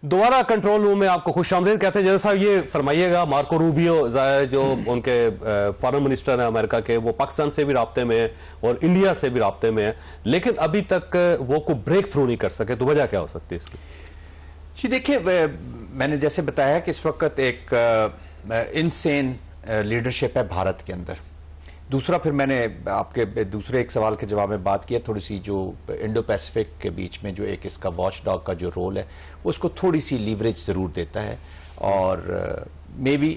दोबारा control room में आपको खुशामदीद कहते हैं। जैसा ये फरमाइएगा, मार्को रूबियो जो उनके फॉरेन मिनिस्टर हैं अमेरिका के, वो पाकिस्तान से भी राब्ते में है और इंडिया से भी राब्ते में है, लेकिन अभी तक वो को ब्रेक थ्रू नहीं कर सके। तो वजह क्या हो सकती है इसकी? जी देखिए, मैंने जैसे बताया कि इस वक्त एक इनसेन लीडरशिप है भारत के अंदर। दूसरा, फिर मैंने आपके दूसरे एक सवाल के जवाब में बात की है, थोड़ी सी जो इंडो पैसिफिक के बीच में जो एक इसका वॉच डॉग का जो रोल है, उसको थोड़ी सी लीवरेज ज़रूर देता है। और मे बी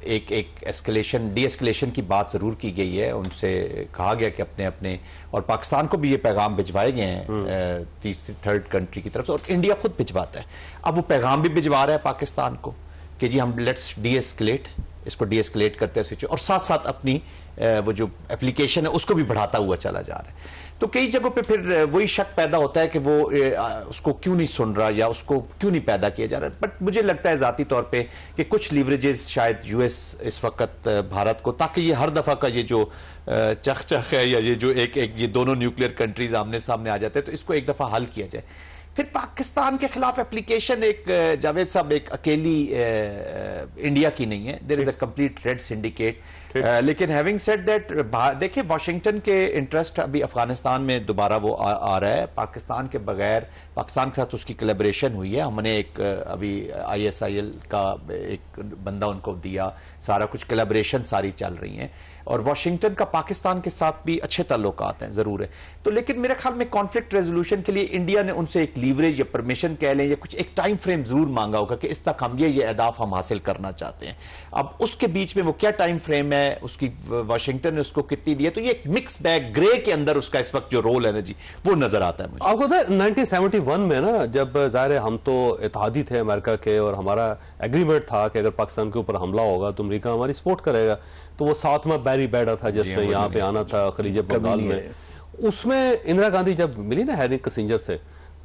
एक एस्केलेशन डी एस्केलेशन की बात ज़रूर की गई है, उनसे कहा गया कि अपने अपने, और पाकिस्तान को भी ये पैगाम भिजवाए गए हैं तीसरी थर्ड कंट्री की तरफ से, और इंडिया खुद भिजवाता है। अब वो पैगाम भी भिजवा रहा है पाकिस्तान को कि जी हम लेट्स डी एस्केलेट, इसको डी एस्केलेट करते हैं सिचुएशन, और साथ साथ अपनी वो जो एप्लीकेशन है उसको भी बढ़ाता हुआ चला जा रहा है। तो कई जगहों पे फिर वही शक पैदा होता है कि वो उसको क्यों नहीं सुन रहा या उसको क्यों नहीं पैदा किया जा रहा है। बट मुझे लगता है ज़ाती तौर पे कि कुछ लीवरेजेस शायद यूएस इस वक्त भारत को, ताकि ये हर दफ़ा का ये जो चख है या ये जो एक ये दोनों न्यूक्लियर कंट्रीज आमने सामने आ जाते हैं, तो इसको एक दफ़ा हल किया जाए। फिर पाकिस्तान के खिलाफ एप्लीकेशन एक जावेद साहब एक अकेली इंडिया की नहीं है, there is a complete red syndicate. लेकिन हैविंग सेड दैट, देखिए वाशिंगटन के इंटरेस्ट अभी अफगानिस्तान में दोबारा वो आ रहा है। पाकिस्तान के बगैर, पाकिस्तान के साथ उसकी कोलैबोरेशन हुई है। हमने एक अभी ISIL का एक बंदा उनको दिया, सारा कुछ कोलैबोरेशन सारी चल रही हैं, और वाशिंगटन का पाकिस्तान के साथ भी अच्छे ताल्लुकात हैं, जरूर है। तो लेकिन मेरे ख्याल में कॉन्फ्लिक्ट रेजोल्यूशन के लिए इंडिया ने उनसे एक लीवरेज या परमिशन कह लें या कुछ एक टाइम फ्रेम जरूर मांगा होगा कि इस तक हम ये अहदाफ हम हासिल करना चाहते हैं। अब उसके बीच में वो क्या टाइम फ्रेम है, उसकी वाशिंगटन ने उसको कितनी दी है, तो ये एक मिक्स बैग ग्रे के अंदर उसका इस वक्त जो रोल है ना जी, वो नजर आता है मुझे। आपको पता है 1971 में ना, जब जाहिर है हम तो इत्तेहादी थे अमेरिका के, और हमारा एग्रीमेंट था कि अगर पाकिस्तान के ऊपर हमला होगा तो अमेरिका हमारी सपोर्ट करेगा। तो वो साथ में बैरी बैडा था जिसमें यहाँ पे आना था खलीज बंगाल में। उसमें इंदिरा गांधी जब मिली ना हैरी किसिंजर से,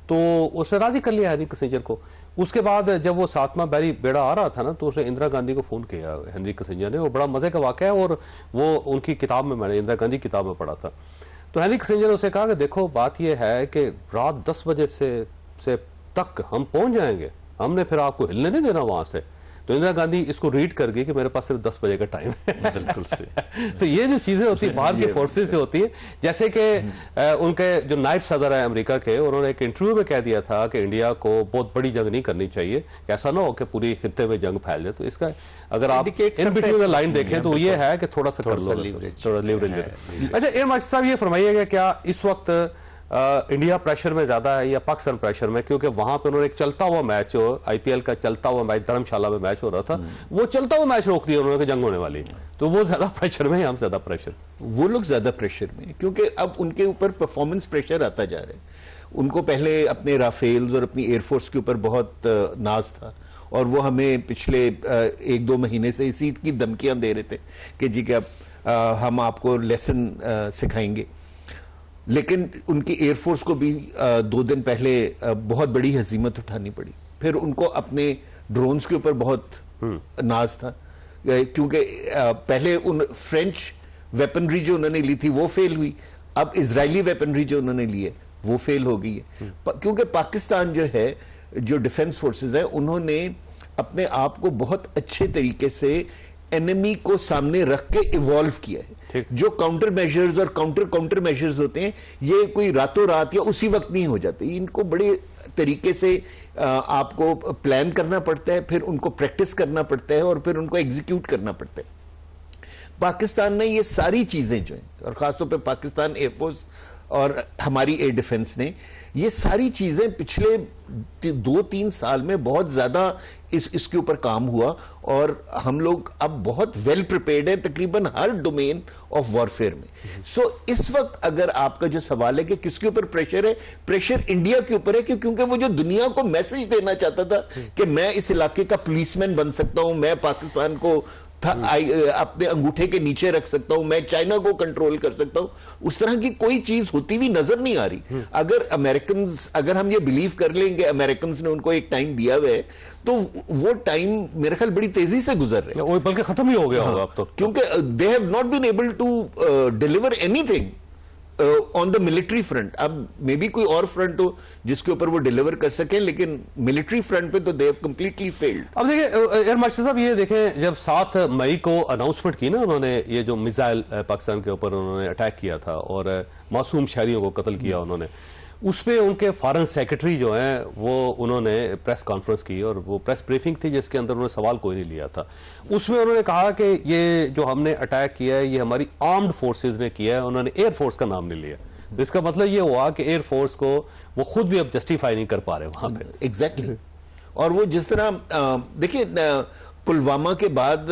तो उसने राजी कर लिया हैरी किसिंजर को। उसके बाद जब वो सातवां बैरी बेड़ा आ रहा था ना, तो उसने इंदिरा गांधी को फोन किया हेनरी किसिंजर ने। वो बड़ा मजे का वाक़या है, और वो उनकी किताब में, मैंने इंदिरा गांधी की किताब में पढ़ा था। तो हेनरी किसिंजर ने उसे कहा कि देखो बात यह है कि रात 10 बजे से तक हम पहुंच जाएंगे, हमने फिर आपको हिलने नहीं देना वहां से। तो इंदिरा गांधी इसको रीड कर गई कि मेरे पास सिर्फ 10 बजे का टाइम है। बिल्कुल सही। तो ये जो चीजें होती है बाहर की फोर्सेस से होती है, जैसे कि उनके जो नायब सदर है अमेरिका के, उन्होंने एक इंटरव्यू में कह दिया था कि इंडिया को बहुत बड़ी जंग नहीं करनी चाहिए, कि ऐसा ना हो कि पूरी खित्ते में जंग फैल जाए। तो इसका अगर आप इन बिटवीन द लाइन देखें तो ये है कि थोड़ा सा कर लो, थोड़ा लीवरेज। अच्छा इरम आसिफ साहब, ये फरमाइएगा क्या इस वक्त इंडिया प्रेशर में ज्यादा है या पाकिस्तान प्रेशर में? क्योंकि वहां पे उन्होंने एक चलता हुआ मैच, IPL का चलता हुआ मैच धर्मशाला में मैच हो रहा था, वो चलता हुआ मैच रोक दिया उन्होंने कि जंग होने वाली। तो वो ज्यादा प्रेशर में, हम ज्यादा प्रेशर, वो लोग ज्यादा प्रेशर में, क्योंकि अब उनके ऊपर परफॉर्मेंस प्रेशर आता जा रहा है। उनको पहले अपने राफेल्स और अपनी एयरफोर्स के ऊपर बहुत नाज था, और वो हमें पिछले 1-2 महीने से इसी की धमकियां दे रहे थे कि जी कि हम आपको लेसन सिखाएंगे। लेकिन उनकी एयरफोर्स को भी 2 दिन पहले बहुत बड़ी हजीमत उठानी पड़ी। फिर उनको अपने ड्रोन्स के ऊपर बहुत नाज था, क्योंकि पहले उन फ्रेंच वेपनरी जो उन्होंने ली थी वो फेल हुई, अब इजरायली वेपनरी जो उन्होंने ली है वो फेल हो गई है। क्योंकि पाकिस्तान जो है, जो डिफेंस फोर्सेस है, उन्होंने अपने आप को बहुत अच्छे तरीके से एनिमी को सामने रख के इवॉल्व किया है। जो काउंटर मेजर्स और काउंटर मेजर्स होते हैं, ये कोई रातों रात या उसी वक्त नहीं हो जाते। इनको बड़े तरीके से आपको प्लान करना पड़ता है, फिर उनको प्रैक्टिस करना पड़ता है, और फिर उनको एग्जीक्यूट करना पड़ता है। पाकिस्तान ने ये सारी चीजें जो हैं, और खासतौर पे पाकिस्तान एयरफोर्स और हमारी एयर डिफेंस ने ये सारी चीजें पिछले 2-3 साल में बहुत ज्यादा इसके ऊपर काम हुआ, और हम लोग अब बहुत वेल प्रिपेयर्ड है तकरीबन हर डोमेन ऑफ वॉरफेयर में। सो इस वक्त अगर आपका जो सवाल है कि किसके ऊपर प्रेशर है, प्रेशर इंडिया के ऊपर है, क्योंकि वो जो दुनिया को मैसेज देना चाहता था कि मैं इस इलाके का पुलिसमैन बन सकता हूं, मैं पाकिस्तान को अपने अंगूठे के नीचे रख सकता हूं, मैं चाइना को कंट्रोल कर सकता हूं, उस तरह की कोई चीज होती भी नजर नहीं आ रही। अगर हम ये बिलीव कर लेंगे अमेरिकन ने उनको एक टाइम दिया हुआ है, तो वो टाइम मेरे ख्याल बड़ी तेजी से गुजर रहे हैं, बल्कि खत्म ही हो गया होगा अब तो, क्योंकि they have not been able to deliver anything on the military front. अब मे बी कोई और फ्रंट हो जिसके ऊपर वो डिलीवर कर सकें, लेकिन मिलिट्री फ्रंट पे तो दे हैव कंप्लीटली फेल्ड। अब देखिए एयर मार्शल साहब, ये देखें जब 7 मई को अनाउंसमेंट की ना उन्होंने, ये जो मिसाइल पाकिस्तान के ऊपर उन्होंने अटैक किया था और मासूम शहरियों को कत्ल किया उन्होंने, उस पे उनके फॉरेन सेक्रेटरी जो हैं वो उन्होंने प्रेस कॉन्फ्रेंस की और वो प्रेस ब्रीफिंग थी जिसके अंदर उन्होंने सवाल कोई नहीं लिया था। उसमें उन्होंने कहा कि ये जो हमने अटैक किया है ये हमारी आर्म्ड फोर्सेस ने किया है, उन्होंने एयर फोर्स का नाम नहीं लिया। तो इसका मतलब ये हुआ कि एयर फोर्स को वो खुद भी अब जस्टिफाई नहीं कर पा रहे वहां पे। एग्जैक्टली। और वो जिस तरह देखिए पुलवामा के बाद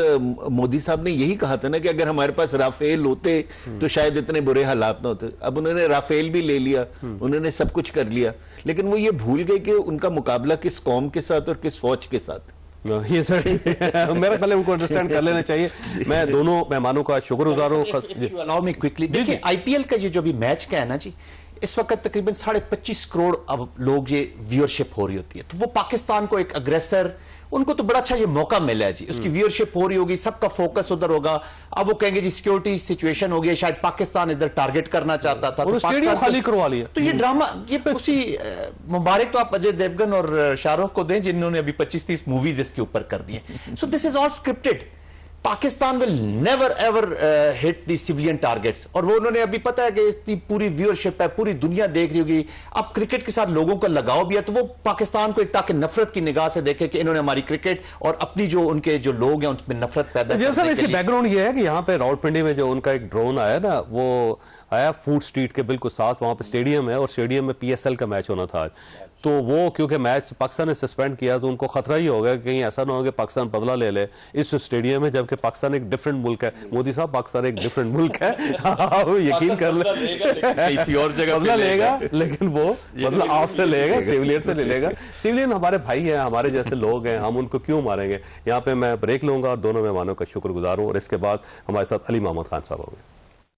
मोदी साहब ने यही कहा था ना कि अगर हमारे पास राफेल होते तो शायद इतने बुरे हालात ना होते। अब उन्होंने राफेल भी ले लिया, उन्होंने सब कुछ कर लिया, लेकिन वो ये भूल गए कि उनका मुकाबला किस कौम के साथ और किस फौज के साथ। ये सर मेरा पहले उनको अंडरस्टैंड कर लेना चाहिए। मैं दोनों मेहमानों का शुक्रगुजार हूँ। अलाउ मी क्विकली, देखिए आईपीएल का ये जो भी मैच का है ना जी, इस वक्त तकरीबन 25.5 करोड़ अब लोग ये व्यूअरशिप हो रही होती है, तो वो पाकिस्तान को एक अग्रेसर, उनको तो बड़ा अच्छा ये मौका मिला है जी, उसकी व्यूअरशिप हो रही होगी, सबका फोकस उधर होगा। अब वो कहेंगे जी सिक्योरिटी सिचुएशन हो गई, शायद पाकिस्तान इधर टारगेट करना चाहता था तो स्टेडियम खाली करवा लिया। तो ये ड्रामा, ये उसी मुबारक तो आप अजय देवगन और शाहरुख को दें जिन्होंने अभी 25-30 मूवीज इसके ऊपर कर दी हैं। So this is all scripted. Pakistan will never ever hit the civilian targets, और वो उन्होंने अभी पता है कि इसकी पूरी व्यूअरशिप है, पूरी दुनिया देख रही होगी। अब क्रिकेट के साथ लोगों का लगाव भी है, तो वो पाकिस्तान को एक ताकि नफरत की निगाह से देखे कि इन्होंने हमारी क्रिकेट और अपनी जो उनके जो लोग हैं उनमें नफरत पैदा करने के लिए। इसकी बैकग्राउंड ये है कि यहाँ पे रावलपिंडी में जो उनका एक ड्रोन आया ना, वो आया फूड स्ट्रीट के बिल्कुल साथ, वहां पे स्टेडियम है और स्टेडियम में पीएसएल का मैच होना था आज। तो वो क्योंकि मैच पाकिस्तान ने सस्पेंड किया तो उनको खतरा ही हो गया कि कहीं ऐसा ना हो कि पाकिस्तान बदला ले ले इस स्टेडियम में, जबकि पाकिस्तान एक डिफरेंट मुल्क है। मोदी साहब, पाकिस्तान एक डिफरेंट मुल्क है, यकीन कर ले, किसी और जगह बदला लेगा, लेकिन वो बदला आपसे लेगा, सिविलियन से ले लेगा। सिविलियन हमारे भाई हैं, हमारे जैसे लोग हैं, हम उनको क्यों मारेंगे। यहाँ पे मैं ब्रेक लूंगा और दोनों मेहमानों का शुक्रगुजार हूँ, और इसके बाद हमारे साथ अली मोहम्मद खान साहब होंगे।